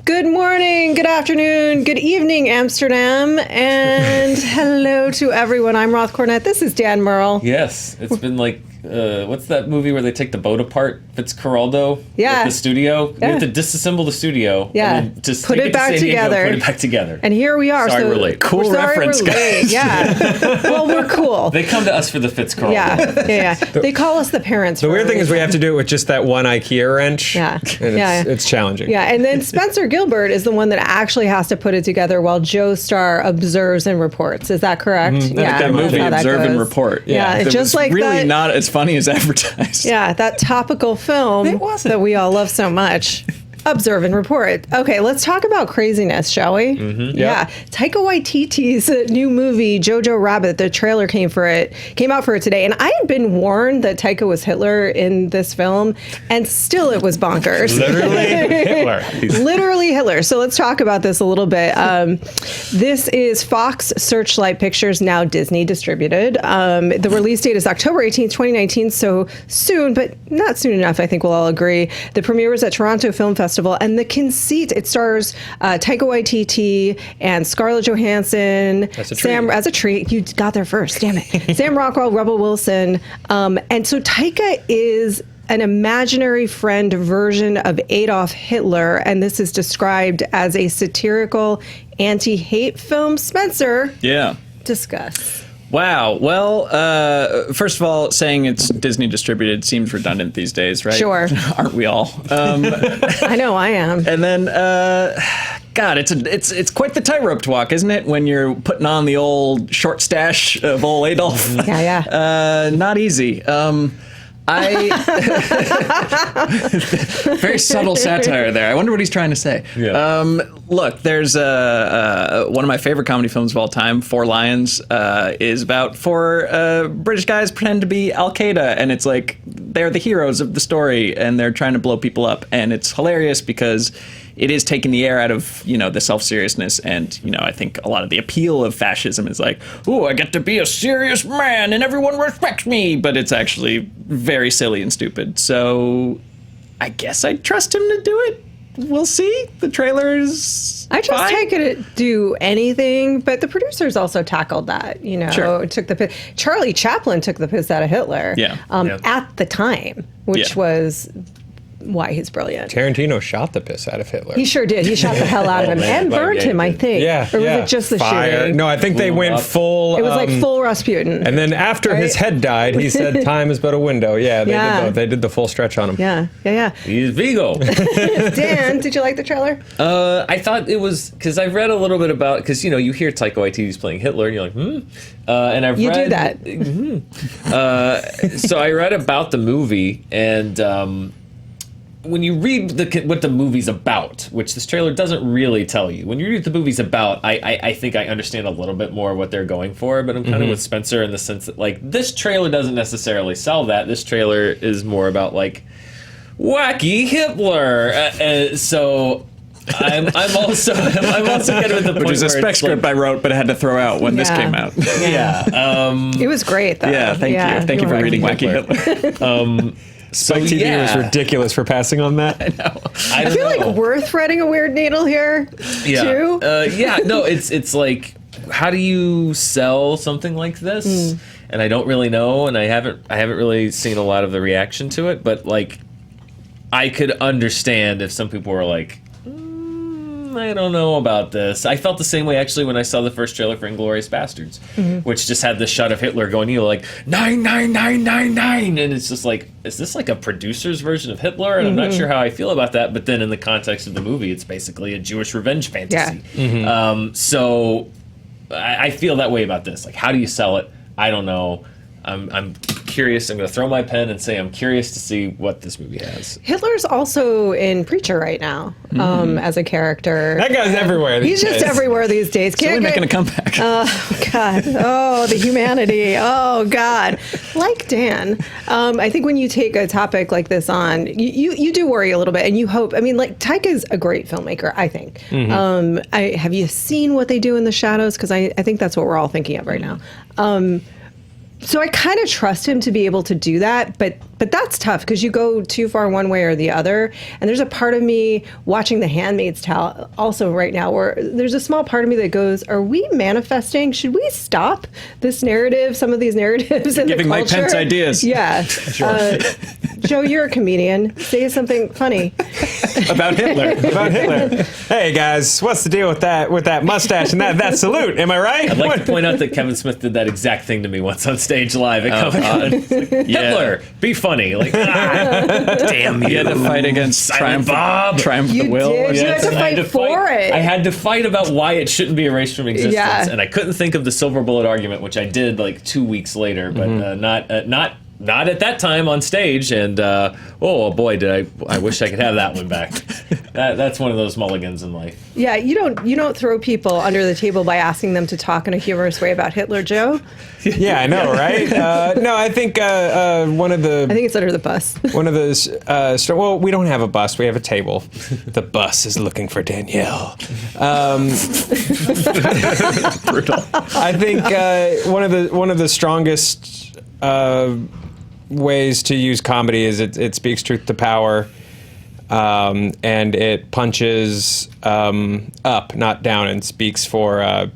Good morning, good afternoon, good evening, Amsterdam, and hello to everyone. I'm Roth, Cornet. This is Dan Murrell. Yes, it's been like, what's that movie where they take the boat apart? Fitzcarraldo? Yeah. With the studio? Yeah. We have to disassemble the studio. Yeah. And then just Put take it back to San Diego, together. Put it back together. And here we are. Sorry, so we're late. we're Cool sorry reference, we're late. guys. Yeah. Well, we're cool. They come to us for the Fitzcarraldo. Yeah. They call us the parents. The weird thing is we have to do it with just that one IKEA wrench. Yeah. And it's challenging. Yeah, and then Spencer Gilbert is the one that actually has to put it together while Joe Starr observes and reports. Is that correct? Yeah, That movie, how that Observe and goes. Report. Yeah, It just was like really that. not as funny as advertised. Yeah, that topical film It wasn't. that we all love so much. Observe and report. Okay, let's talk about craziness, shall we? Yeah. Taika Waititi's new movie, JoJo Rabbit, the trailer came out for it today. And I had been warned that Taika was Hitler in this film, and still it was bonkers. Literally Hitler. Literally Hitler. So let's talk about this a little bit. This is Fox Searchlight Pictures, now Disney distributed. The release date is October 18th, 2019, so soon, but not soon enough, I think we'll all agree. The premiere was at Toronto Film Festival, and the conceit, it stars Taika Waititi and Scarlett Johansson. That's a treat. As a treat. You got there first, damn it. Sam Rockwell, Rebel Wilson. And so Taika is an imaginary friend version of Adolf Hitler, and this is described as a satirical anti-hate film. Spencer, Yeah. discuss. Wow. Well, first of all, saying it's Disney distributed seems redundant these days, right? Sure. Aren't we all? I know I am. And then, God, it's quite the tightrope to walk, isn't it? When you're putting on the old short stash of old Adolf. Yeah. Not easy. Very subtle satire there. I wonder what he's trying to say. Yeah. Look, there's one of my favorite comedy films of all time, Four Lions, is about four British guys pretend to be Al Qaeda, and it's like they're the heroes of the story, and they're trying to blow people up, and it's hilarious because it is taking the air out of, the self-seriousness, and, I think a lot of the appeal of fascism is like, ooh, I get to be a serious man and everyone respects me, but it's actually very silly and stupid. So I guess I trust him to do it. We'll see. The trailer is I trust fine. Taika to do anything, but the producers also tackled that, Sure. took the piss. Charlie Chaplin took the piss out of Hitler at the time, which was why he's brilliant. Tarantino shot the piss out of Hitler. He sure did. He shot the hell out of him and burned him, I think. Yeah. Or was it just the Fire. shooting? No, I think they Blew him went up. full. It was like full Rasputin. And then after his head died, he said, "Time is but a window." Yeah, they did the full stretch on him. Yeah. He's Vigo. Dan, did you like the trailer? I thought it was, because I've read a little bit about, because, you hear Taika Waititi's playing Hitler, and you're like, and I've You read... do that. So I read about the movie, and when you read what the movie's about, which this trailer doesn't really tell you, when you read what the movie's about, I think I understand a little bit more what they're going for, but I'm kind of with Spencer in the sense that, like, this trailer doesn't necessarily sell that. This trailer is more about, like, wacky Hitler. So... I'm also kind of at the point Which is a where spec it's script like, I wrote, but I had to throw out when this came out. It was great, though. Yeah, thank you. Thank you for were reading right. Wacky Hitler. Spike TV was ridiculous for passing on that. I feel like we're threading a weird needle here, too. No, it's like, how do you sell something like this? And I don't really know, and I haven't really seen a lot of the reaction to it, but, like, I could understand if some people were like, I don't know about this. I felt the same way, actually, when I saw the first trailer for Inglourious Bastards, which just had this shot of Hitler going, like, 99999, and it's just like, is this like a producer's version of Hitler? And I'm not sure how I feel about that, but then in the context of the movie, it's basically a Jewish revenge fantasy. So I feel that way about this. Like, how do you sell it? I don't know. I'm curious. I'm going to throw my pen and say I'm curious to see what this movie has. Hitler's also in Preacher right now as a character. That guy's everywhere. He's just everywhere these days. He's only making a comeback. Oh, God. Oh, the humanity. Oh, God. Like Dan, I think when you take a topic like this on, you do worry a little bit, and you hope. I mean, like, Taika's a great filmmaker, I think. Have you seen what they do in the shadows? Because I think that's what we're all thinking of right now. So I kind of trust him to be able to do that, but that's tough because you go too far one way or the other. And there's a part of me watching The Handmaid's Tale also right now where there's a small part of me that goes, are we manifesting? Should we stop this narrative, some of these narratives in the culture? Giving Mike Pence ideas. Yeah. Joe, you're a comedian. Say something funny. About Hitler. Hey guys, what's the deal with that mustache and that salute? Am I right? I'd like to point out that Kevin Smith did that exact thing to me once on stage live at Comic Con. Hitler, be funny. Like, damn you. You had to fight against Silent Bob. Triumph of You the Will. did. You had to fight for it. I had to fight about why it shouldn't be erased from existence, and I couldn't think of the silver bullet argument, which I did like 2 weeks later, but not at that time on stage. And oh boy, I wish I could have that one back. That's one of those mulligans in life. Yeah, you don't throw people under the table by asking them to talk in a humorous way about Hitler, Joe. Yeah, I know, right? No, I think one of the... I think it's under the bus. One of those... well, we don't have a bus. We have a table. The bus is looking for Danielle. Brutal. I think one of the strongest ways to use comedy is it speaks truth to power, and it punches up, not down, and speaks for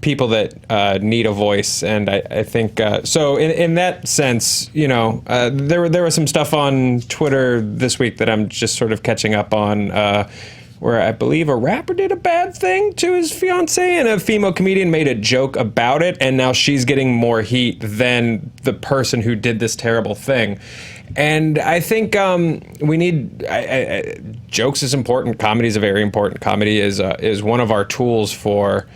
people that need a voice. And I think so. In that sense, there was some stuff on Twitter this week that I'm just sort of catching up on, where I believe a rapper did a bad thing to his fiancée, and a female comedian made a joke about it, and now she's getting more heat than the person who did this terrible thing. And I think we need jokes is important. Comedy is very important. Comedy is one of our tools for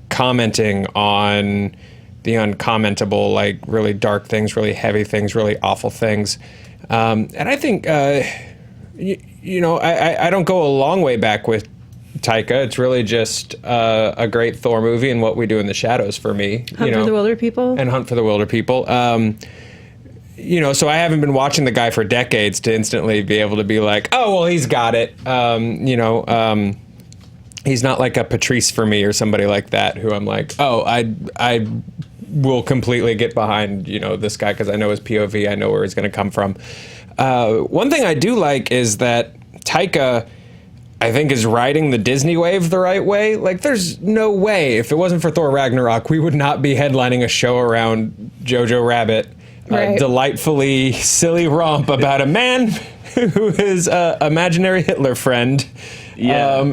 commenting on the uncommentable, like really dark things, really heavy things, really awful things. And I think, I don't go a long way back with Taika. It's really just a great Thor movie and What We Do in the Shadows for me. Hunt for the Wilder People. And Hunt for the Wilder People. So I haven't been watching the guy for decades to instantly be able to be like, oh, well, he's got it. He's not like a Patrice for me or somebody like that who I'm like, oh, I will completely get behind, this guy because I know his POV, I know where he's going to come from. One thing I do like is that Taika, I think, is riding the Disney wave the right way. Like, there's no way, if it wasn't for Thor Ragnarok, we would not be headlining a show around JoJo Rabbit, Right. Delightfully silly romp about a man who is an imaginary Hitler friend. Yeah.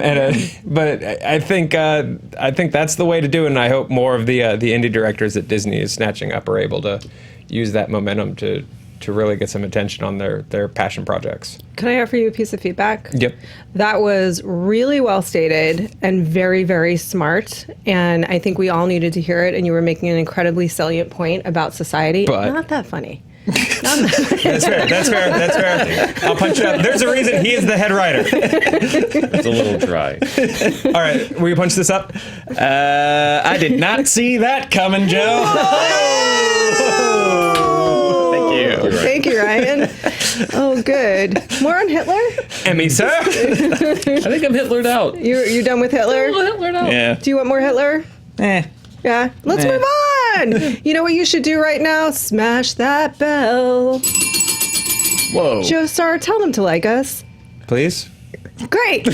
But I think that's the way to do it, and I hope more of the indie directors that Disney is snatching up are able to use that momentum to really get some attention on their passion projects. Can I offer you a piece of feedback? Yep. That was really well stated and very, very smart. And I think we all needed to hear it. And you were making an incredibly salient point about society. But not that funny. That's fair. I'll punch you up. There's a reason he is the head writer. It's a little dry. All right, will you punch this up? I did not see that coming, Joe. Thank you, Ryan. Oh, good. More on Hitler? Emmy, sir. I think I'm Hitlered out. You're done with Hitler? I'm Hitlered out. Yeah. Do you want more Hitler? Yeah. Let's move on. You know what you should do right now? Smash that bell. Whoa. Joe Starr, tell them to like us. Please. Great.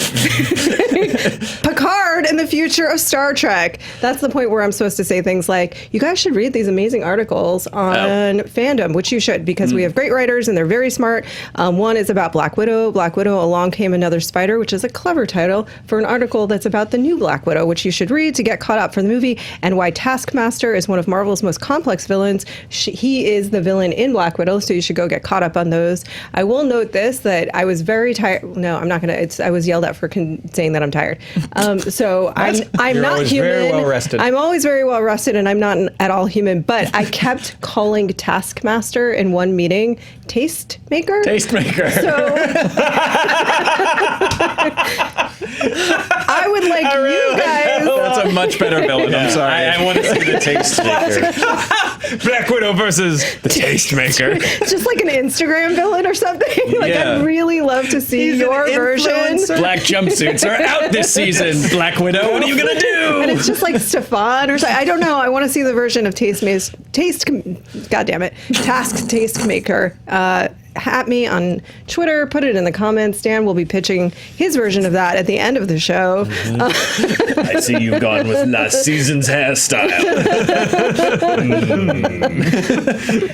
Picard and the future of Star Trek. That's the point where I'm supposed to say things like, you guys should read these amazing articles on Fandom, which you should, because we have great writers and they're very smart. One is about Black Widow. Black Widow, Along Came Another Spider, which is a clever title for an article that's about the new Black Widow, which you should read to get caught up for the movie, and why Taskmaster is one of Marvel's most complex villains. He is the villain in Black Widow, so you should go get caught up on those. I will note this, that I was very tired. No, I'm not going to. I was yelled at for saying that I'm tired. So I'm not always human. very well rested. I'm always very well rested, and I'm not at all human. But I kept calling Taskmaster in one meeting Tastemaker. Tastemaker. So I would like you guys. That's a much better villain. I'm sorry. I want to see the Tastemaker. Black Widow versus the Tastemaker. Just like an Instagram villain or something. Like, Yeah. I'd really love to see your version. Black jumpsuits are out this season. Black Widow, what are you gonna do? And it's just like Stefan or something. I don't know. I want to see the version of God damn it, Task Tastemaker. At me on Twitter, put it in the comments. Dan will be pitching his version of that at the end of the show. I see you've gone with last season's hairstyle.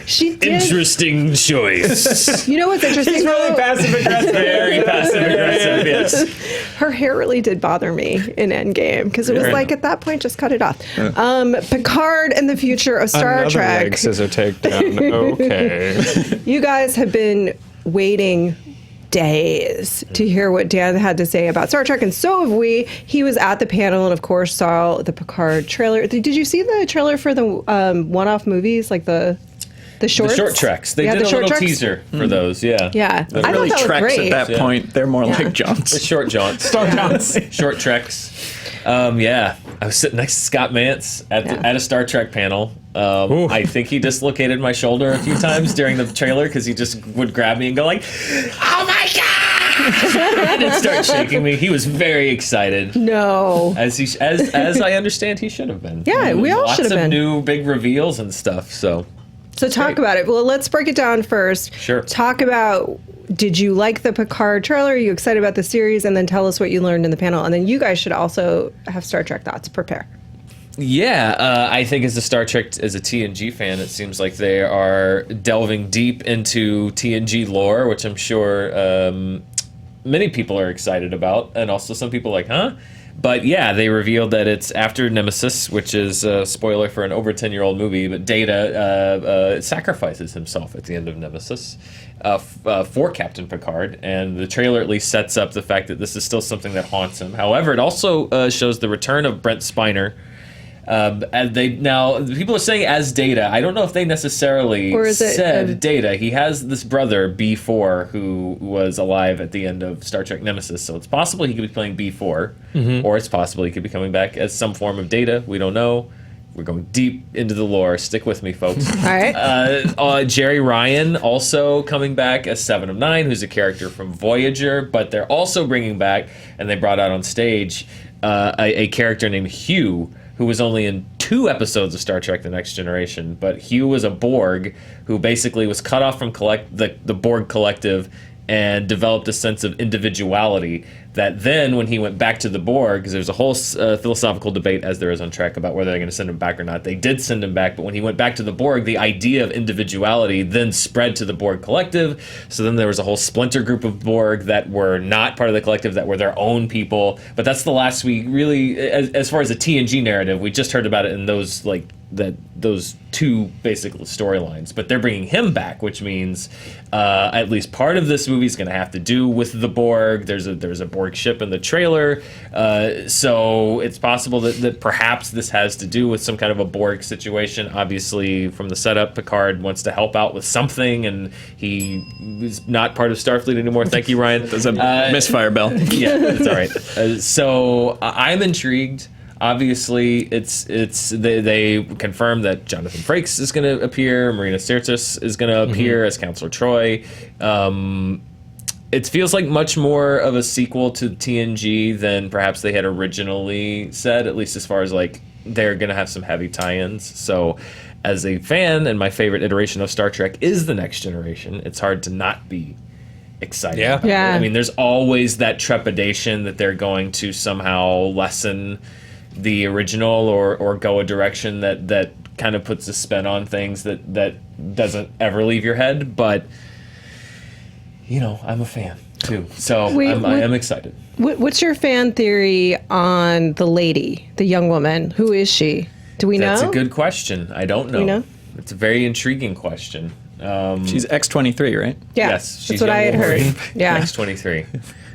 She did. Interesting choice. You know what's interesting? He's really though? passive aggressive. Very passive aggressive, yes. Her hair really did bother me in Endgame because it was like at that point, just cut it off. Picard and the future of Star Another Trek. leg scissor takedown. Okay. You guys have been waiting days to hear what Dan had to say about Star Trek, and so have we. He was at the panel and, of course, saw the Picard trailer. Did you see the trailer for the one-off movies, like the shorts? The short treks. They Yeah, did the a short little treks? teaser for those, yeah. Yeah. They're I really thought that was treks great. at that point. They're more like jaunts. The short jaunts. Star Jones. Short treks. Yeah. I was sitting next to Scott Mantz at a Star Trek panel. I think he dislocated my shoulder a few times during the trailer because he just would grab me and go like, "Oh my god!" and then start shaking me. He was very excited. No. As I understand, he should have been. Yeah, we all should have been. Lots of new big reveals and stuff. So Talk about it. Well, let's break it down first. Sure. Talk about, did you like the Picard trailer? Are you excited about the series? And then tell us what you learned in the panel. And then you guys should also have Star Trek thoughts. Prepare. yeah, I think as a Star Trek, as a TNG fan, it seems like they are delving deep into TNG lore, which I'm sure many people are excited about, and also some people are like, huh? But yeah, they revealed that it's after Nemesis, which is a spoiler for an over 10-year-old movie, but Data sacrifices himself at the end of Nemesis for Captain Picard, and the trailer at least sets up the fact that this is still something that haunts him. However, it also shows the return of Brent Spiner. And people are saying as Data. I don't know if they necessarily Or is it, said Data. He has this brother B4 who was alive at the end of Star Trek Nemesis, so it's possible he could be playing B4, or it's possible he could be coming back as some form of Data. We don't know. We're going deep into the lore. Stick with me, folks. All right. Jerry Ryan also coming back as 7 of 9, who's a character from Voyager, but they're also bringing back, and they brought out on stage, a character named Hugh, who was only in 2 episodes of Star Trek The Next Generation, but Hugh was a Borg who basically was cut off from the Borg Collective and developed a sense of individuality that then when he went back to the Borg, because there's a whole philosophical debate as there is on Trek about whether they're going to send him back or not. They did send him back, but when he went back to the Borg, the idea of individuality then spread to the Borg Collective. So then there was a whole splinter group of Borg that were not part of the collective, that were their own people. But that's the last we really, as far as a TNG narrative, we just heard about it in those those 2 basic storylines, but they're bringing him back, which means at least part of this movie is going to have to do with the Borg. There's a Borg ship in the trailer, so it's possible that perhaps this has to do with some kind of a Borg situation. Obviously, from the setup, Picard wants to help out with something, and he is not part of Starfleet anymore. Thank you, Ryan. There's a misfire bell. Yeah, it's all right. So I'm intrigued. Obviously, they confirmed that Jonathan Frakes is going to appear. Marina Sirtis is going to appear as Counselor Troy. It feels like much more of a sequel to TNG than perhaps they had originally said, at least as far as like they're going to have some heavy tie-ins. So as a fan, and my favorite iteration of Star Trek is The Next Generation, it's hard to not be excited. Yeah. About it. Yeah. I mean, there's always that trepidation that they're going to somehow lessen the original or go a direction that kind of puts a spin on things that doesn't ever leave your head. But I'm a fan too, so I am excited. What's your fan theory on the lady, the young woman? Who is she? Do we know? That's a good question. I don't know. You know? It's a very intriguing question. She's X-23, right? Yeah, Yes, she's that's what I had young heard. Wolverine. Yeah. Next 23.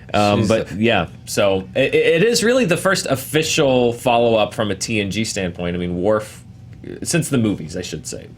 But yeah, so it is really the first official follow-up from a TNG standpoint. I mean, Worf, since the movies, I should say,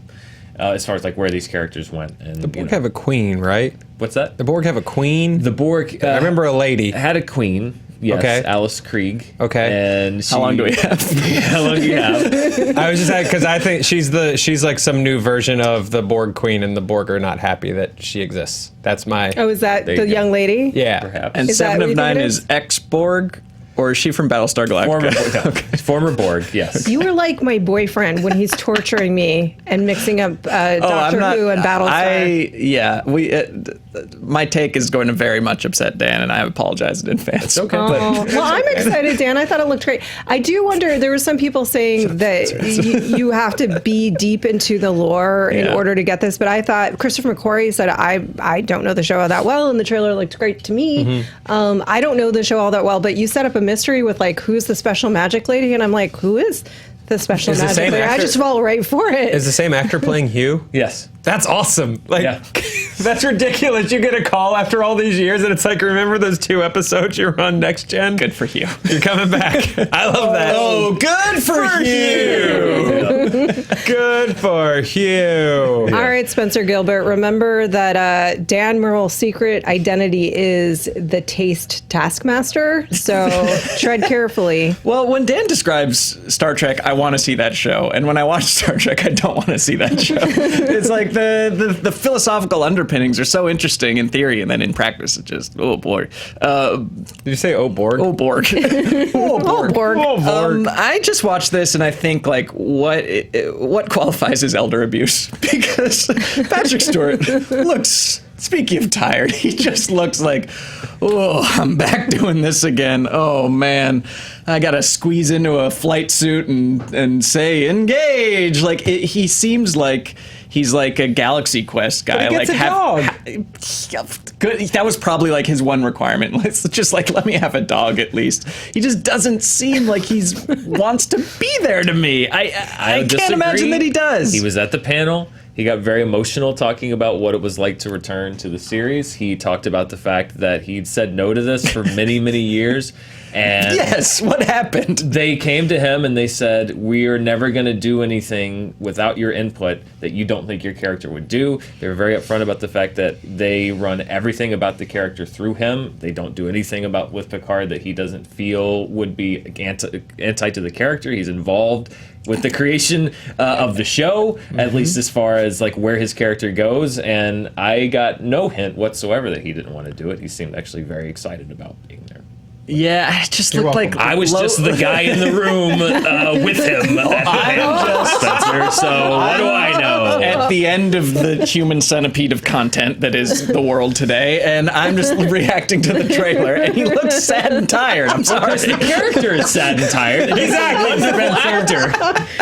as far as like where these characters went. And The Borg have a queen, right? what's that? The Borg have a queen. The Borg. I remember a lady. had a queen. Yes, Okay. Alice Krieg. Okay. And How long do we have? How long do you have? I was just because I think she's like some new version of the Borg Queen, and the Borg are not happy that she exists. That's my Oh, is that There the you go. young lady? yeah. Perhaps. And Is that Seven what of you think Nine it is is? ex-Borg, or is she from Battlestar Galactica? Former Borg, yes. You were like my boyfriend when he's torturing me and mixing up Doctor Who and Battlestar. My take is going to very much upset Dan, and I apologize in advance. okay. Oh, well, I'm excited, Dan. I thought it looked great. I do wonder, there were some people saying that you have to be deep into the lore in Yeah. order to get this, but I thought Christopher McQuarrie said, I don't know the show that well, and the trailer looked great to me. I don't know the show all that well, but you set up a mystery with like, who's the special magic lady? And I'm like, who is the special Is the magic same lady? I actor- just fall right for it. Is the same actor playing Hugh? Yes. That's awesome. Like, Yeah. that's ridiculous. You get a call after all these years, and it's like, remember those 2 episodes you were on Next Gen? Good for you. You're coming back. I love that. Oh, good for you. Good for Hugh. All right, Spencer Gilbert, remember that Dan Murrell's secret identity is the taste taskmaster, so tread carefully. Well, when Dan describes Star Trek, I want to see that show, and when I watch Star Trek, I don't want to see that show. It's like the philosophical underpinnings are so interesting in theory, and then in practice, it's just oh boy. Did you say oh Borg? Oh Borg. Oh Borg. Borg. Oh, Borg. I just watched this and I think like what qualifies as elder abuse, because Patrick Stewart looks. Speaking of tired, he just looks like, oh, I'm back doing this again. Oh man, I gotta squeeze into a flight suit and say engage. Like he seems like he's like a Galaxy Quest guy. But he gets like a dog. Good. That was probably like his one requirement. Let's just like let me have a dog at least. He just doesn't seem like he's wants to be there to me. I can't disagree. imagine that he does. He was at the panel. He got very emotional talking about what it was like to return to the series. He talked about the fact that he'd said no to this for many, many years. And Yes, what happened? they came to him and they said, we are never going to do anything without your input that you don't think your character would do. They were very upfront about the fact that they run everything about the character through him. They don't do anything with Picard that he doesn't feel would be anti to the character. He's involved with the creation of the show, at least as far as like where his character goes. And I got no hint whatsoever that he didn't want to do it. He seemed actually very excited about being there. Yeah, it just looked like I was just the guy in the room with him. Spencer, so what do I know? at the end of the human centipede of content that is the world today, and I'm just reacting to the trailer, and he looks sad and tired. I'm sorry. The character is sad and tired. Exactly. Actor.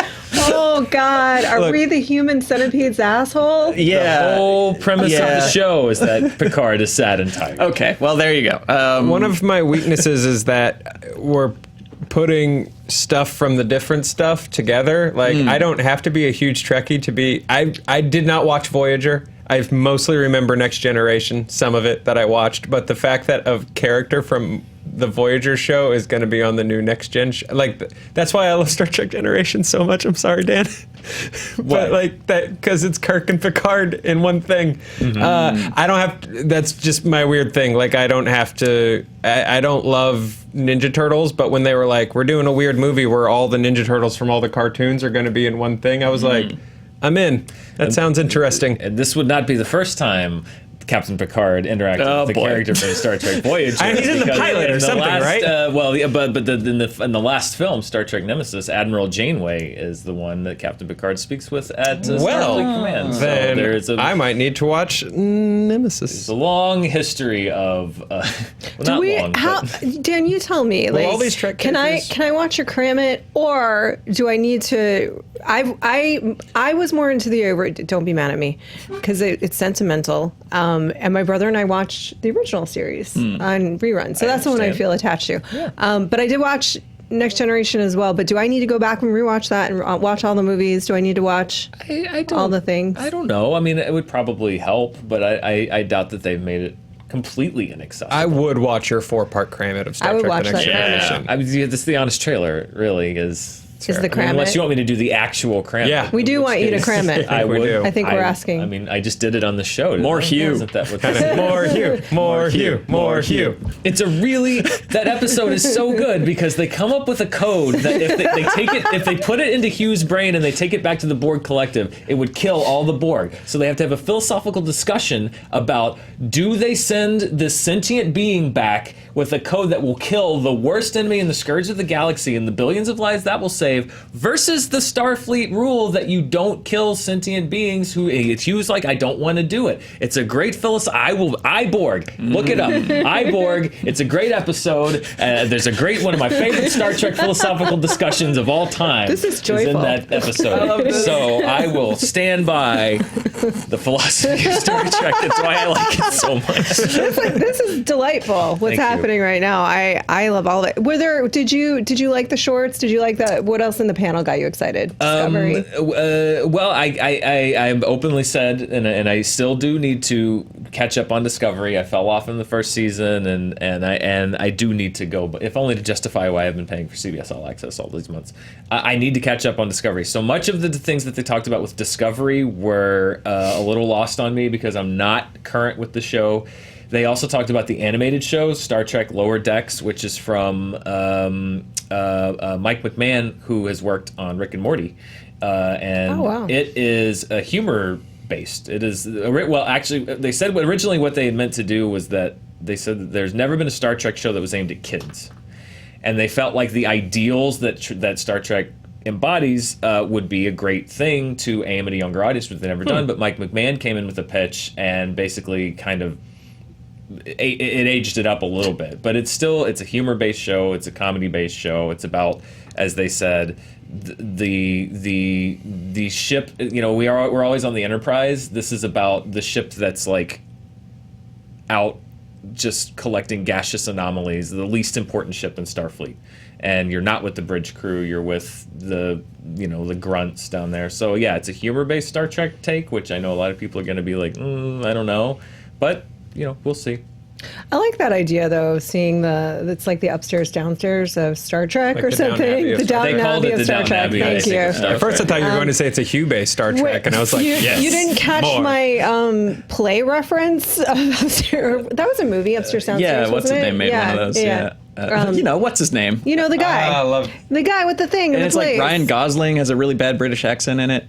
Oh God, are we the human centipede's asshole? Yeah. The whole premise of Yeah. the show is that Picard is sad and tired. Okay, well, there you go. One of my weaknesses is that we're putting stuff from the different stuff together. Like, I don't have to be a huge Trekkie to be... I did not watch Voyager. I mostly remember Next Generation, some of it that I watched, but the fact that a character from the Voyager show is going to be on the new Next Gen that's why I love Star Trek Generation so much. I'm sorry, Dan. But like that, because it's Kirk and Picard in one thing. I don't have to, that's just my weird thing. Like, I don't have to, I don't love Ninja Turtles, but when they were like, we're doing a weird movie where all the Ninja Turtles from all the cartoons are going to be in one thing, I was like, I'm in. That sounds interesting. And this would not be the first time Captain Picard interacted with the character from Star Trek Voyager. He's in the because pilot or something, right? In the last film, Star Trek Nemesis, Admiral Janeway is the one that Captain Picard speaks with at Starfleet Command. So Then there's I might need to watch Nemesis. it's a long history of Dan, you tell me. Like, all these Trek can I watch or cram it, or do I need to? I was more into the over. Don't be mad at me, because it's sentimental. And my brother and I watched the original series on rerun, so that's the one I feel attached to. Yeah. But I did watch Next Generation as well. But do I need to go back and rewatch that and watch all the movies? Do I need to watch all the things? I don't know. I mean, it would probably help, but I doubt that they've made it completely inaccessible. I would watch your 4-part cram it of Star I would Trek watch The Next that. Generation. I mean, this is the honest trailer, really, is is the cram Unless it. you want me to do the actual cram. Yeah. We do want you to cram it. I We would. do. I think we're asking. I mean, I just did it on the show. didn't More I? Hugh. Isn't that what this is? More Hugh, more Hugh, more Hugh. It's a really that episode is so good because they come up with a code that if they take it, if they put it into Hugh's brain and they take it back to the Borg collective, it would kill all the Borg. So they have to have a philosophical discussion about, do they send this sentient being back with a code that will kill the worst enemy in the scourge of the galaxy and the billions of lives that will save, versus the Starfleet rule that you don't kill sentient beings. Hugh's like, I don't want to do it. It's a great Iborg. Look it up. Iborg. It's a great episode. There's a great one of my favorite Star Trek philosophical discussions of all time. This is in joyful. that episode. So I will stand by the philosophy of Star Trek. That's why I like it so much. This is delightful. What's Thank you. happening right now? I love all of it. Did you like the shorts? Did you like that? What else in the panel got you excited? Discovery. Well, I openly said, and I still do need to catch up on Discovery. I fell off in the first season, and I do need to go, but if only to justify why I've been paying for CBS All Access all these months. I need to catch up on Discovery. So much of the things that they talked about with Discovery were a little lost on me because I'm not current with the show. They also talked about the animated show, Star Trek Lower Decks, which is from Mike McMahon, who has worked on Rick and Morty. And Oh, wow. it is a humor based. It is, well, actually, they said originally what they had meant to do was that they said that there's never been a Star Trek show that was aimed at kids. And they felt like the ideals that Star Trek embodies would be a great thing to aim at a younger audience, which they've never done. But Mike McMahon came in with a pitch and basically kind of it aged it up a little bit, but it's a humor-based show. It's a comedy-based show. It's about, as they said, the ship. You know, we're always on the Enterprise. This is about the ship that's like out just collecting gaseous anomalies, the least important ship in Starfleet. And you're not with the bridge crew. You're with the grunts down there. So yeah, it's a humor-based Star Trek take, which I know a lot of people are going to be like, I don't know, but. We'll see. I like that idea though, of seeing it's like the upstairs downstairs of Star Trek Like or the Downton something. Abbey of The Star Trek. Downton They called Abbey it of the Star Downton Trek. Abbey, I Thank think, you. of Star At first, I Trek. thought you were going to say it's a Hugh-based Star Trek, and I was like, yes. You didn't catch more. my play reference. That was a movie, Upstairs Downstairs. Yeah, what's his wasn't it? name made one of those? Yeah. What's his name? You know the guy. I love. The guy with the thing And in it's the like place. Ryan Gosling has a really bad British accent in it.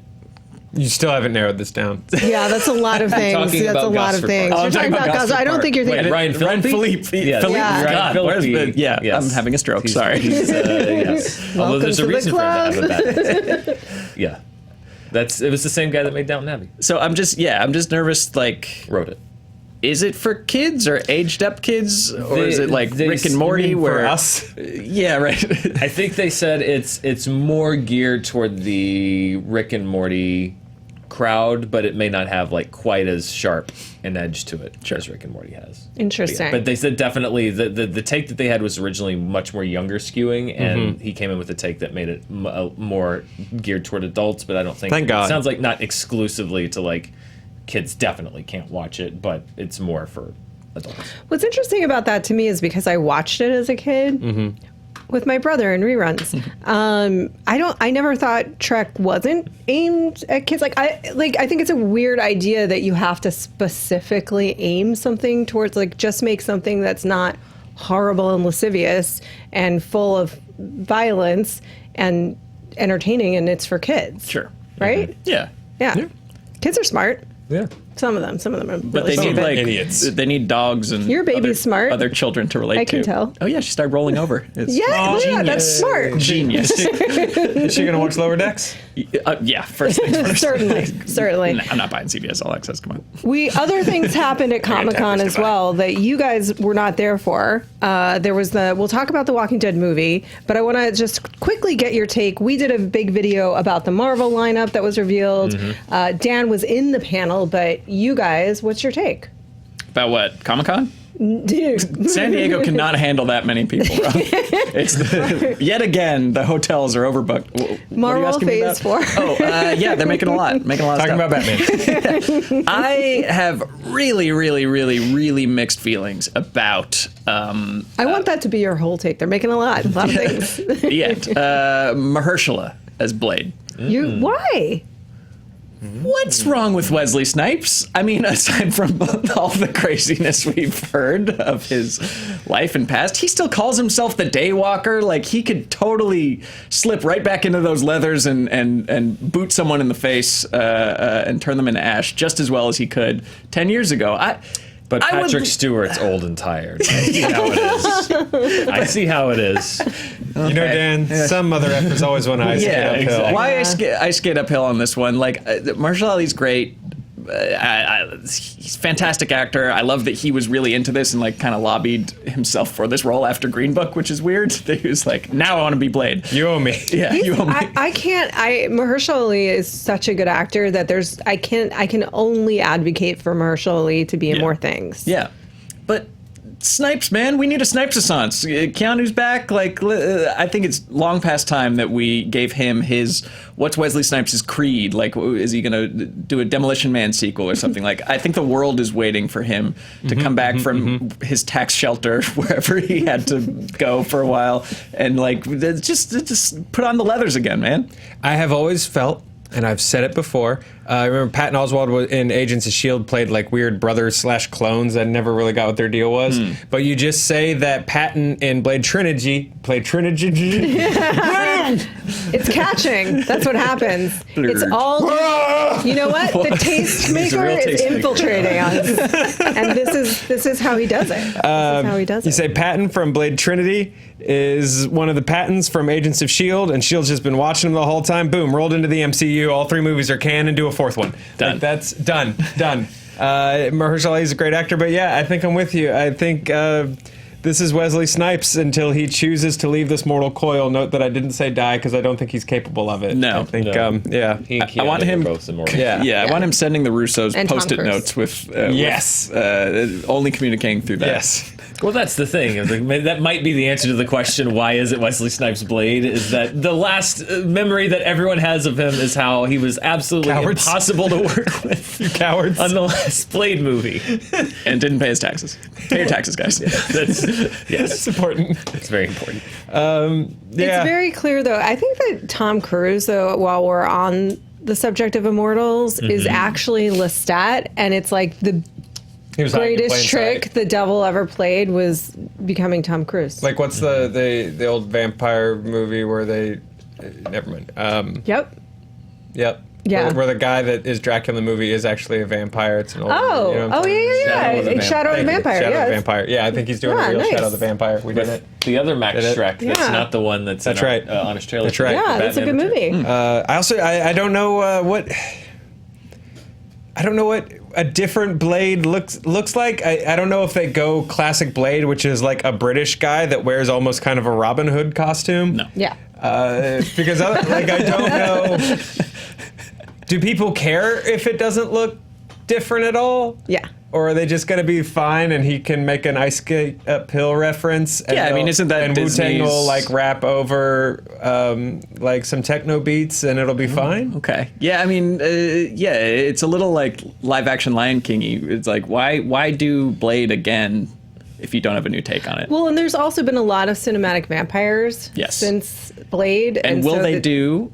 You still haven't narrowed this down. Yeah, that's a lot of things. talking That's a about lot of Gosford things. Park. Oh, You're I'm talking talking about about Gosford. I don't Gosford think you're Wait, thinking. Ryan Phillippe? Yeah, Philippe. Yeah. Ryan Phillippe. Yeah, I'm having a stroke. Sorry. Yes. Although Welcome there's to a the reason for him to club. have a bad. Yeah, it was the same guy that made Downton Abbey. So I'm just nervous. Like, Wrote it. is it for kids or aged up kids, or is it like Rick and Morty, For where us, Yeah, right. I think they said it's more geared toward the Rick and Morty crowd, but it may not have like quite as sharp an edge to it as Rick and Morty has. Interesting. But they said definitely the take that they had was originally much more younger skewing, and he came in with a take that made it more geared toward adults. But I don't think Thank God. It sounds like not exclusively to like kids. Definitely can't watch it, but it's more for adults. What's interesting about that to me is because I watched it as a kid with my brother in reruns. I never thought Trek wasn't aimed at kids. I think it's a weird idea that you have to specifically aim something towards, like, just make something that's not horrible and lascivious and full of violence and entertaining, and it's for kids. Sure. Right? Yeah. Yeah. Kids are smart. yeah. Some of them are really But they stupid. need like idiots. They need dogs and Your baby's smart. other children to relate to. I can tell. Oh yeah, she started rolling over. It's Yeah, look at that, that's smart. genius. Is she going to watch Lower Decks? Yeah, first things first. Certainly. No, I'm not buying CBS All Access. Come on. Other things happened at Comic-Con Tapper's as well that you guys were not there for. There was we'll talk about the Walking Dead movie, but I want to just quickly get your take. We did a big video about the Marvel lineup that was revealed. Dan was in the panel, but you guys, what's your take? About what? Comic-Con? Dude. San Diego cannot handle that many people. Rob. It's yet again the hotels are overbooked. What are you Marvel asking me Phase about? 4. Yeah, they're making a lot. Talking Talking about Batman. I have really, really, really, really mixed feelings about. I want that to be your whole take. They're making a lot of things. Mahershala as Blade. Why? What's wrong with Wesley Snipes? I mean, aside from all the craziness we've heard of his life and past, he still calls himself the Daywalker. Like, he could totally slip right back into those leathers and boot someone in the face and turn them into ash just as well as he could 10 years ago. But Patrick Stewart's old and tired. I see how it is. I see how it is. You know, Dan, some other effers always want to skate uphill. exactly. Why I skate uphill on this one? Like, Mahershala Ali's great. He's a fantastic actor. I love that he was really into this and like kind of lobbied himself for this role after Green Book, which is weird. He was like, now I want to be Blade. You owe me. Yeah, you owe me. Mahershala Ali is such a good actor that I can only advocate for Mahershala Ali to be in more things. Yeah, but Snipes, man, we need a Snipes-assance. Keanu's back. Like, I think it's long past time that we gave him what's Wesley Snipes' creed? Like, is he going to do a Demolition Man sequel or something? Like, I think the world is waiting for him to come back from his tax shelter, wherever he had to go for a while, and like, just put on the leathers again, man. I have always felt, and I've said it before, I remember Patton Oswalt in Agents of S.H.I.E.L.D. played like weird brothers/clones. I never really got what their deal was. But you just say that Patton in Blade Trinity played Trinity. It's catching. That's what happens. It's all. You know what? The tastemaker is infiltrating us, and this is how he does it. This is how he does You it. say Patton from Blade Trinity is one of the Pattons from Agents of S.H.I.E.L.D., and S.H.I.E.L.D's just been watching them the whole time. Boom, rolled into the MCU. All 3 movies are canon. Do a 4th one. Done. Like, that's done. Mahershala Ali is a great actor, but yeah, I think I'm with you. I think this is Wesley Snipes until he chooses to leave this mortal coil. Note that I didn't say die because I don't think he's capable of it. No. I think, No. yeah. He and I want Keanu him. are both immortal. Yeah, I want him sending the Russos And Tom post-it Cruise. notes with Yes. only communicating through that. Yes. Well, that's the thing. That might be the answer to the question, why is it Wesley Snipes' Blade? Is that the last memory that everyone has of him is how he was absolutely Cowards. impossible to work with. You cowards. On the last Blade movie. And didn't pay his taxes. Pay your taxes, guys. Yes. It's important. It's very important. Yeah. It's very clear, though. I think that Tom Cruise, though, while we're on the subject of Immortals, is actually Lestat, and it's like the He was hiding in greatest plain trick sight. the devil ever played was becoming Tom Cruise. Like, what's the old vampire movie where they... never mind. Yep. Yep. Yeah. Where the guy that is Dracula in the movie is actually a vampire. It's an old. Oh, you know what I'm oh saying? yeah. Shadow of the Vampire. Shadow Yeah, of the Vampire. Yeah, I think he's doing Yeah, a real nice. Shadow of the Vampire. We did it. The other Max Did it? Schreck, that's Yeah. not the one that's That's in right. Honest Trailer. That's right. Yeah, that's a good movie. I also I don't know what I don't know what a different Blade looks like. I don't know if they go classic Blade, which is like a British guy that wears almost kind of a Robin Hood costume. No. Yeah. Because I don't know. Do people care if it doesn't look different at all? Yeah. Or are they just going to be fine and he can make an Ice Skate Uphill reference? And Yeah, I mean, isn't that and Wu-Tang will Disney's- like rap over like some techno beats and it'll be fine? Okay. Yeah, I mean, yeah, it's a little like live action Lion King-y. It's like, why do Blade again if you don't have a new take on it? Well, and there's also been a lot of cinematic vampires Yes. since Blade. And will so they do?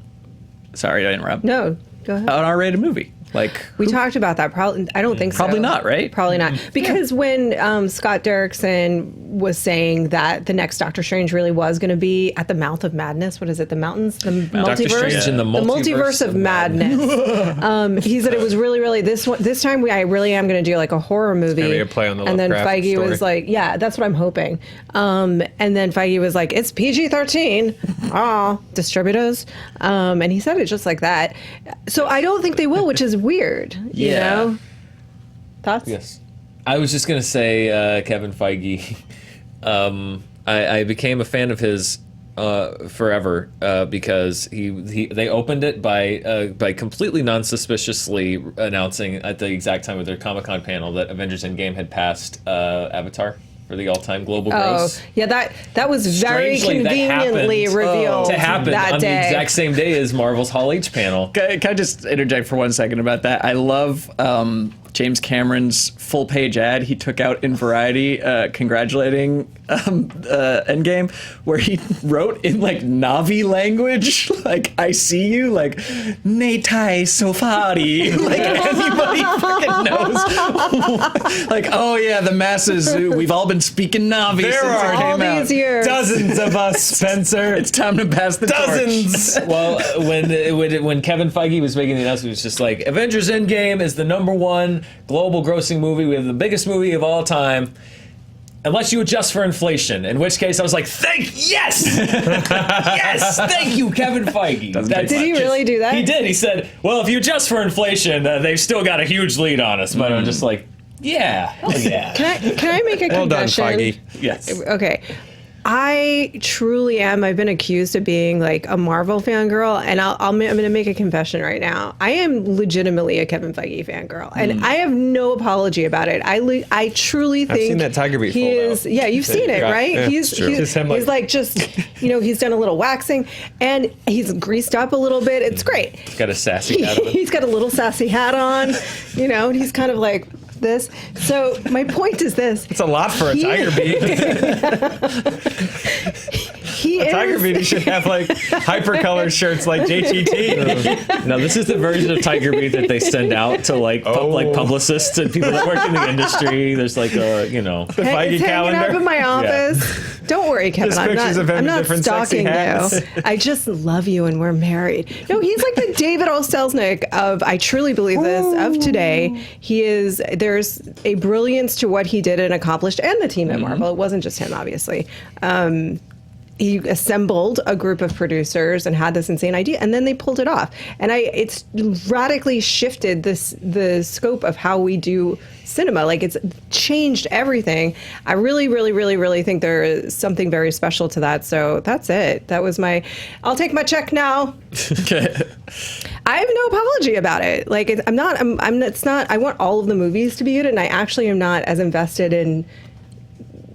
Sorry to interrupt. No, go ahead. An R-rated movie? Like, We talked about that. Probably, I don't think so. Probably not, right? Probably not. Because when Scott Derrickson was saying that the next Doctor Strange really was going to be at the mouth of madness, what is it? The mountains? The multiverse? Strange in the multiverse of madness. He said it was really this time I really am going to do like a horror movie. gonna be a play on the and then Lovecraft Feige story. was like, yeah, that's what I'm hoping. And then Feige was like, it's PG-13. Distributors. And he said it just like that. So I don't think they will, which is weird. You Yeah. know? Thoughts? Yes. I was just going to say, Kevin Feige, I became a fan of his forever because they opened it by completely non-suspiciously announcing at the exact time of their Comic-Con panel that Avengers Endgame had passed Avatar for the all-time global gross. Yeah, that was very Strangely, that conveniently happened revealed to happen that on day. the exact same day as Marvel's Hall H panel. Can I just interject for 1 second about that? I love James Cameron's full-page ad he took out in Variety congratulating Endgame, where he wrote in like Navi language, like "I see you," like "Netai Sofari," like anybody fucking knows. Like, oh yeah, the masses. We've all been speaking Navi There since are it all came out. these years. Dozens of us, Spencer. It's time to pass the Dozens. torch. Well, when Kevin Feige was making the announcement, it was just like, Avengers Endgame is the #1 global grossing movie. We have the biggest movie of all time. Unless you adjust for inflation, in which case I was like, yes! Yes! Thank you, Kevin Feige. Did he really do that? He did. He said, well, if you adjust for inflation, they've still got a huge lead on us. But I'm just like, yeah, hell yeah. Can I make a Well done, confession? Feige. Yes. Okay. I truly am. I've been accused of being like a Marvel fangirl, and I'm going to make a confession right now. I am legitimately a Kevin Feige fangirl, and I have no apology about it. I truly think seen that Tiger Beat he fold is. out. Yeah, you've seen it, Yeah, right? yeah, he's it's true. he's, Just him, like- he's like just he's done a little waxing, and he's greased up a little bit. It's great. Got a sassy hat on. He's got a little sassy hat on, and he's kind of like this. So my point is this. It's a lot for a Tiger Beat. Tiger Beat should have like hypercolor shirts like JTT. No, this is the version of Tiger Beat that they send out to like publicists and people that work in the industry. There's like The Feige it's hanging up calendar. in my office. Don't worry, Kevin. Just I'm pictures of him I'm in not different sexy stalking hats. you. I just love you, and we're married. No, he's like the David O. Selznick of, I truly believe this, of today. He is. There's a brilliance to what he did and accomplished, and the team at Marvel. It wasn't just him, obviously. He assembled a group of producers and had this insane idea, and then they pulled it off. And it's radically shifted the scope of how we do cinema. Like, it's changed everything. I really, really, really, really think there is something very special to that. So that's it. That was I'll take my check now. I have no apology about it. Like, it's not, I want all of the movies to be good, and I actually am not as invested in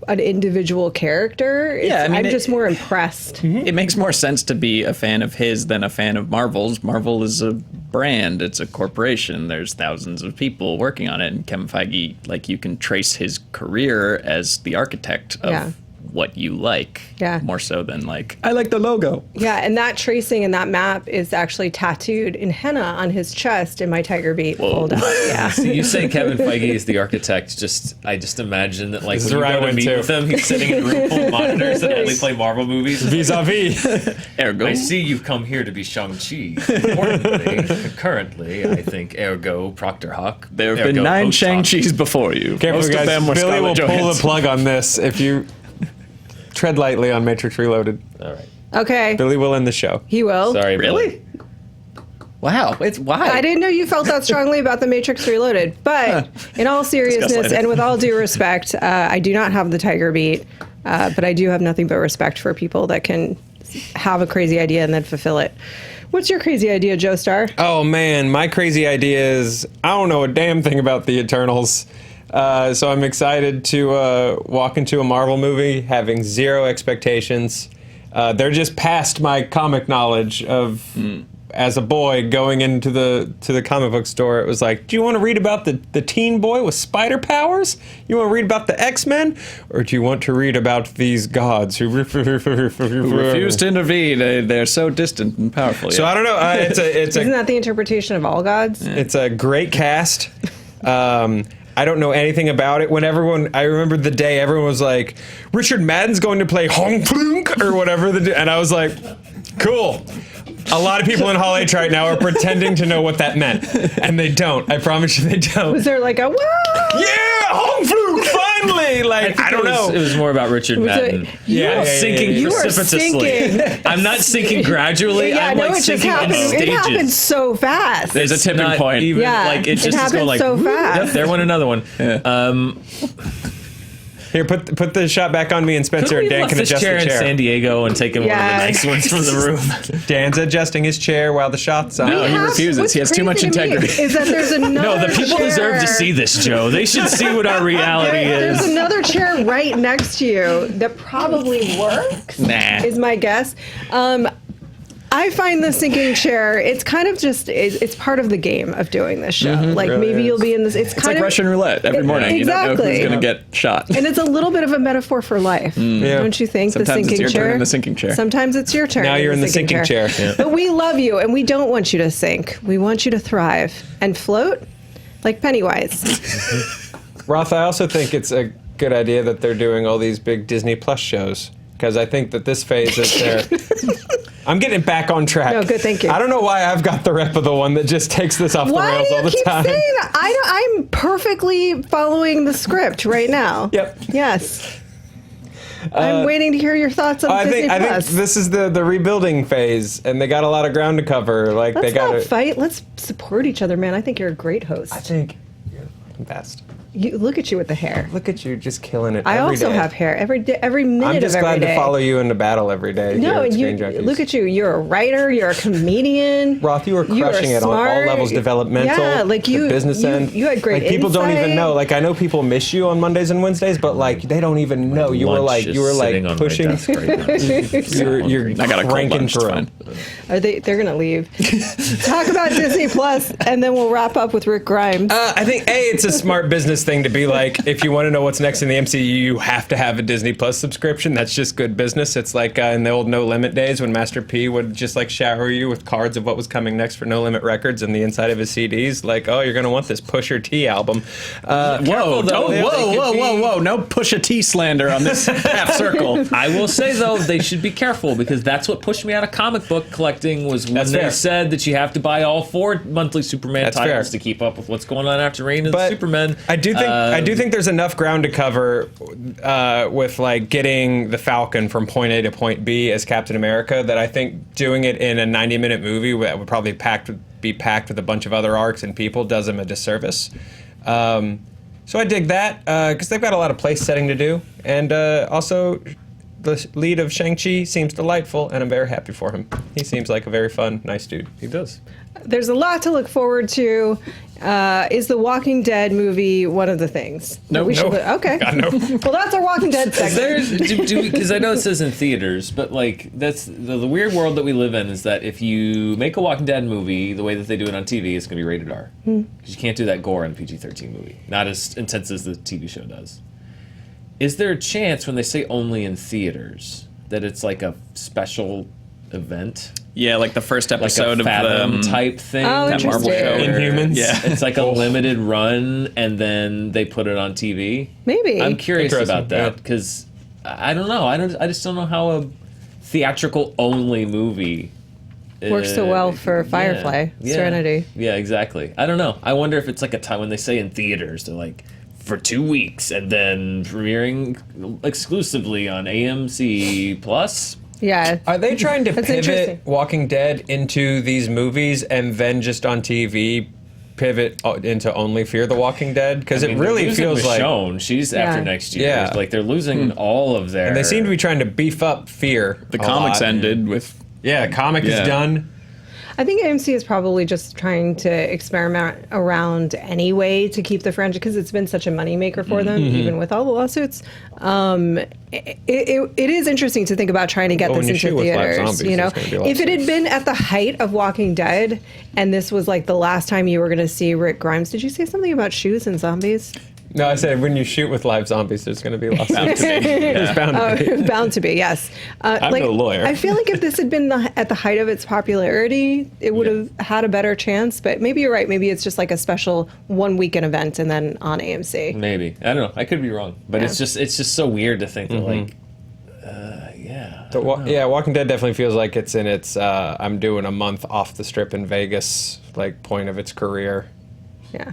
an individual character. I'm just more impressed. It makes more sense to be a fan of his than a fan of Marvel's. Marvel is a brand. It's a corporation. There's thousands of people working on it. And Kevin Feige, like, you can trace his career as the architect of what you like. Yeah. More so than like, I like the logo. Yeah, and that tracing and that map is actually tattooed in henna on his chest in my Tiger Beat fold out. Yeah. So you say Kevin Feige is the architect. I just imagine that, like, This when is you where I go to went meet to. with him, he's sitting in a room full of monitors that only play Marvel movies. Vis-a-vis. Ergo. I see you've come here to be Shang-Chi. Currently, I think ergo Proctor Hawk. There have been ergo 9 Post Hawk. Shang-Chis before you. Careful, Most of guys. them were Billy will Scarlett pull the Johansson. plug on this if you tread lightly on Matrix Reloaded. All right. Okay. Billy will end the show. He will. Sorry, Really? Billy. Wow. It's why? I didn't know you felt that strongly about The Matrix Reloaded. But in all seriousness later. and with all due respect, I do not have the Tiger Beat, but I do have nothing but respect for people that can have a crazy idea and then fulfill it. What's your crazy idea, Joe Starr? Oh man, my crazy idea is I don't know a damn thing about the Eternals. So I'm excited to walk into a Marvel movie having zero expectations. They're just past my comic knowledge of as a boy going into the comic book store. It was like, do you want to read about the teen boy with spider powers? You want to read about the X-Men? Or do you want to read about these gods who refuse to intervene. They're so distant and powerful. So I don't know. Isn't that the interpretation of all gods? It's a great cast. I don't know anything about it. I remember the day everyone was like, Richard Madden's going to play Hong Plunk or whatever. And I was like, cool. A lot of people in Hall H right now are pretending to know what that meant. And they don't. I promise you they don't. Was there like a, whoa? Yeah, Hong Plunk, finally! Like, I don't know. It was more about Richard Madden. Yeah, Sinking You are precipitously. sinking. I'm not sinking gradually. Yeah, I'm no, like it just sinking in happened. stages. It happened so fast. There's a tipping Not point. Even, Yeah, like, it just is happened going like, so whoop, fast. Yep, there went another one. Here, put the shot back on me and Spencer, and Dan can this adjust chair the in chair. San Diego and taken one of the Yes. nice ones from the room. Dan's adjusting his chair while the shot's on. No, he refuses. What's He has too much crazy to me integrity. Is that there's another No, the people chair. deserve to see this, Joe. They should see what our reality There's is. another chair right next to you that probably works. Nah. Is my guess. I find the sinking chair. It's kind of just. It's part of the game of doing this show. Like really maybe is. you'll be in this. It's It's kind like of Russian roulette every morning. You don't know Exactly. who's going to get shot. And it's a little bit of a metaphor for life, Yeah. don't you think? Sometimes the it's sinking your chair. turn in the sinking chair. Sometimes it's your turn. Now you're in the sinking chair. Yeah. But we love you, and we don't want you to sink. We want you to thrive and float like Pennywise. Roth, I also think it's a good idea that they're doing all these big Disney Plus shows, because I think that this phase is their... I'm getting it back on track. No, good, thank you. I don't know why I've got the rep of the one that just takes this off Why the rails do all you the keep time. saying that? I'm perfectly following the script right now. Yep. Yes. I'm waiting to hear your thoughts on I Disney think Plus. this is the rebuilding phase, and they got a lot of ground to cover. Like Let's they got not to fight. Let's support each other, man. I think you're a great host. I think you're the best. You look at you with the hair. Look at you, just killing it. I every also day. have hair every day, every minute I'm just of every glad day. to follow you into battle every day. here No, at and you Screen Junkies. look at you. You're a writer. You're a comedian. Roth, you were You are crushing it on all smart. levels, developmental, Yeah, like the you. business end. You had great Like people don't even insight. know. Like I know people miss you on Mondays and Wednesdays, but like they don't even know. You were Lunch like is sitting on my pushing. desk right now. You're I got a cold cranking lunch. It's through. fine. They're gonna leave. Talk about Disney Plus, and then we'll wrap up with Rick Grimes. I think it's a smart business thing to be like, if you want to know what's next in the MCU, you have to have a Disney Plus subscription. That's just good business. It's like in the old No Limit days when Master P would just like shower you with cards of what was coming next for No Limit Records and the inside of his CDs. Like, oh, you're gonna want this Pusher T album. Whoa, though. whoa. No Pusha T slander on this half circle. I will say though, they should be careful because that's what pushed me out of comic book collecting was when That's they fair. said that you have to buy all 4 monthly Superman That's titles fair. to keep up with what's going on after Reign of the But Superman. I do think there's enough ground to cover with like getting the Falcon from point A to point B as Captain America that I think doing it in a 90-minute movie that would probably be packed with a bunch of other arcs and people does him a disservice. So I dig that because they've got a lot of place setting to do, and also the lead of Shang-Chi seems delightful, and I'm very happy for him. He seems like a very fun, nice dude. He does. There's a lot to look forward to. Is the Walking Dead movie one of the things? No, we should. no. Okay. God, no. Well, that's our Walking Dead segment. Because I know it says in theaters, but like that's the weird world that we live in is that if you make a Walking Dead movie the way that they do it on TV, it's going to be rated R. Because you can't do that gore in a PG-13 movie, not as intense as the TV show does. Is there a chance when they say only in theaters that it's like a special event? Yeah, like the first Like episode a of Fathom the type thing? Oh, that Marvel show. interesting. Inhumans? Yeah. It's like a limited run, and then they put it on TV. Maybe. I'm curious Interesting, about that yeah. because I don't know. I just don't know how a theatrical only movie Works so well for Firefly, Serenity. Yeah, exactly. I don't know. I wonder if it's like a time when they say in theaters, they're like for 2 weeks and then premiering exclusively on AMC Plus. Yeah. Are they trying to That's interesting. pivot Walking Dead into these movies and then just on TV pivot into only Fear the Walking Dead? Because I mean, it really they're losing feels like... Michonne. She's Yeah. after next year. Yeah. Like they're losing all of their. And they seem to be trying to beef up Fear. The a comics lot. ended with Yeah, comic Yeah. is done. I think AMC is probably just trying to experiment around anyway to keep the franchise because it's been such a moneymaker for them, even with all the lawsuits. It is interesting to think about trying to get Well, this when you into shoot with live theaters. zombies, You know, there's gonna be a lot if of it had been at the height of Walking Dead, and this was like the last time you were going to see Rick Grimes, did you say something about shoes and zombies? No, I said when you shoot with live zombies, there's going to be lawsuits. There's bound to be. Bound to be, yes. I'm no lawyer. I feel like if this had been at the height of its popularity, it would have had a better chance. But maybe you're right. Maybe it's just like a special 1 weekend event and then on AMC. Maybe. I don't know. I could be wrong, but Yeah. it's just so weird to think that like, yeah. Yeah, Walking Dead definitely feels like it's in its I'm doing a month off the strip in Vegas like point of its career. Yeah.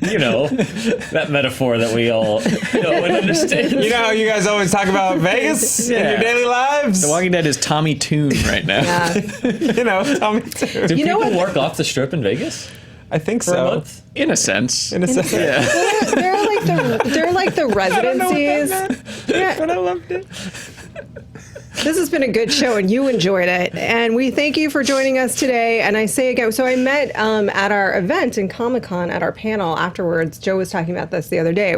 You know, that metaphor that we all know and understand. You know how you guys always talk about Vegas in Yeah. your daily lives? The Walking Dead is Tommy Toon right now. Yeah. You know, tell me too. Do You know people what? work off the strip in Vegas I think for so. a month? In a sense. In a sense. Yeah. There are like like the residencies. But I loved it. This has been a good show, and you enjoyed it. And we thank you for joining us today. And I say again, so I met at our event in Comic-Con at our panel afterwards. Joe was talking about this the other day.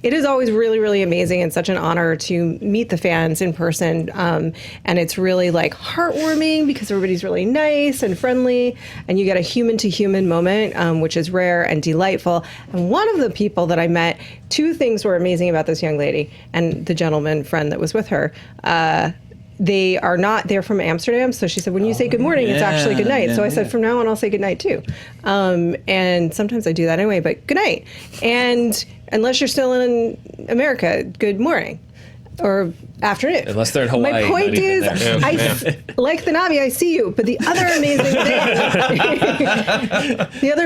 It is always really, really amazing and such an honor to meet the fans in person. And it's really like heartwarming because everybody's really nice and friendly, and you get a human-to-human moment, which is rare and delightful. And one of the people that I met, two things were amazing about this young lady and the gentleman friend that was with her. They're from Amsterdam. So she said, when you say good morning, it's actually good night. So I said, from now on, I'll say good night too. And sometimes I do that anyway, but good night. And unless you're still in America, good morning or afternoon. Unless they're in Hawaii. My point is, like the Navi, I see you. But the other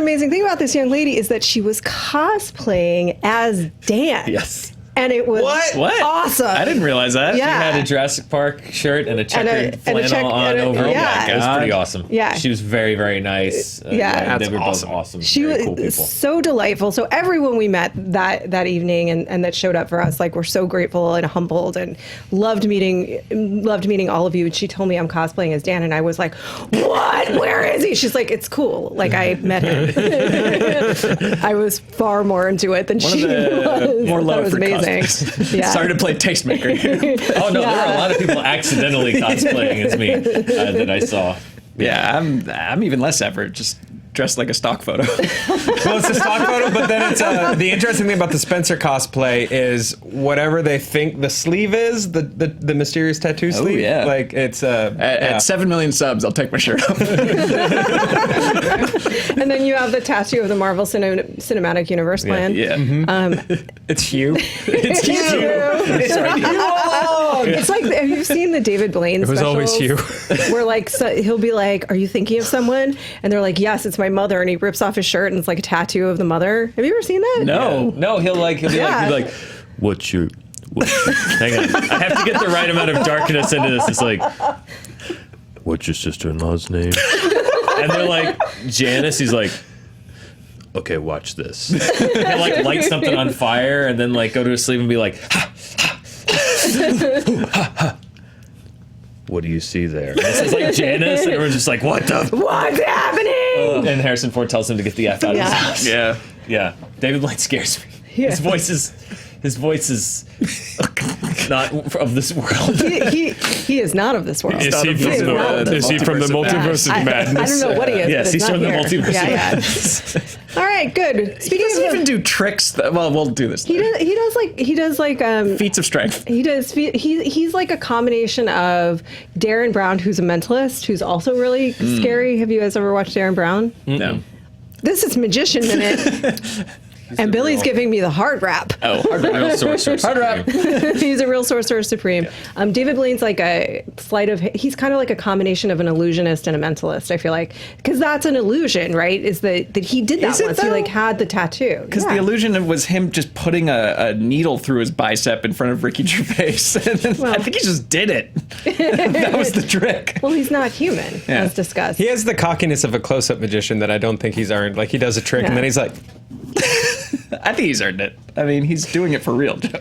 amazing thing about this young lady is that she was cosplaying as Dan. Yes. And it was What? awesome. I didn't realize that. Yeah. She had a Jurassic Park shirt and a checkered flannel on over. Oh Yeah, my it was God. pretty awesome. Yeah. She was very, very nice. Yeah. They were both awesome. awesome. She very was cool people. so delightful. So everyone we met that evening and that showed up for us, like, we're so grateful and humbled and loved meeting all of you. And she told me I'm cosplaying as Dan, and I was like, what? Where is he? She's like, it's cool. Like, I met him. I was far more into it than she was. More I thought love it was for amazing. cosplays. Yeah. Started to play tastemaker. Oh no, there were a lot of people accidentally cosplaying as me that I saw. Yeah, I'm even less ever. Just dressed like a stock photo. Well, it's a stock photo, but then it's the interesting thing about the Spencer cosplay is whatever they think the sleeve is, the mysterious tattoo sleeve. Yeah. Like it's At 7 million subs, I'll take my shirt off. And then you have the tattoo of the Marvel Cinematic Universe plan. Yeah. it's Hugh. It's cute. It's It's like, have you seen the David Blaine It was always specials? Hugh. Where like he'll be like, "Are you thinking of someone?" And they're like, "Yes, it's my mother." And he rips off his shirt and it's like a tattoo of the mother. Have you ever seen that? No, he'll be Yeah. like, what's your hang on. I have to get the right amount of darkness into this. It's like, what's your sister-in-law's name? And they're like, Janice. He's like, okay, watch this. He'll like light something on fire and then like go to his sleep and be like, ha, ha, ha, ha. What do you see there? And this is like Janice, and everyone's just like, what's happening? And Harrison Ford tells him to get the F out of his house. Yeah. Yeah. David Blaine scares me. Yeah. His voice is not of this world. He is not of this world. Is he from the multiverse of madness? I don't know what he is. Yes, but he's it's from not the here. multiverse Yeah, of yeah. madness. All right, good. He Speaking doesn't of even do tricks. Well, we'll do this. he does like Feats of strength. he's like a combination of Darren Brown, who's a mentalist, who's also really scary. Have you guys ever watched Darren Brown? No. This is Magician Minute. And Billy's giving me the hard rap. Oh, Real sorcerer. Hard rap. He's a real sorcerer supreme. David Blaine's like a sleight of. He's kind of like a combination of an illusionist and a mentalist. I feel like because that's an illusion, right? Is that he did that Is it, once? He though? like had the tattoo. Because the illusion was him just putting a needle through his bicep in front of Ricky Gervais. And then I think he just did it. That was the trick. Well, he's not human, Yeah. as discussed. He has the cockiness of a close-up magician that I don't think he's earned. Like he does a trick and then he's like, I think he's earned it. I mean, he's doing it for real, Joe.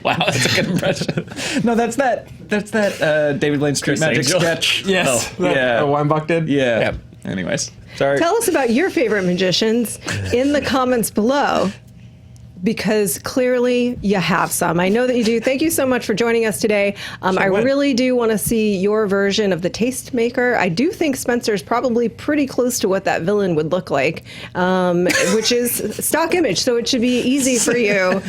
Wow, that's a good impression. No, that's that David Blaine Street Chris Magic Angel. sketch. yes, Oh, yeah. Weinbach did. Yeah. Anyways. Sorry. Tell us about your favorite magicians in the comments below, because clearly you have some. I know that you do. Thank you so much for joining us today. I really do want to see your version of the Tastemaker. I do think Spencer's probably pretty close to what that villain would look like, which is stock image. So it should be easy for you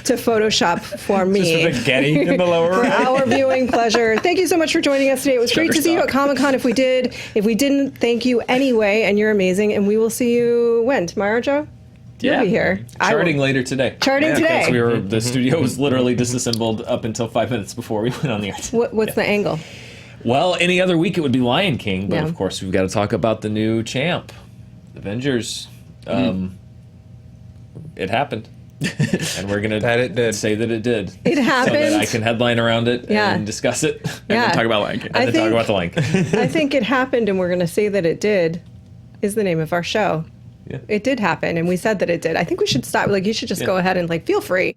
to Photoshop for me. Just with a Getty in the lower For right. our viewing pleasure. Thank you so much for joining us today. It was great to see you at Comic-Con. If we did, if we didn't, thank you anyway, and you're amazing. And we will see you when? Tomorrow, Joe? You'll be here. Charting later today. Charting today. Because the studio was literally disassembled up until 5 minutes before we went on the air. What's the angle? Well, any other week it would be Lion King, but Yeah. of course we've got to talk about the new champ, Avengers. It happened, and we're gonna That it did. say that it did. It So happened. that I can headline around it Yeah. and discuss it, Yeah. Talk about Lion King. I and then think- talk about the Lion King. I think it happened, and we're going to say that it did, is the name of our show. It did happen, and we said that it did. I think we should stop. Like, you should just go ahead and, like, feel free.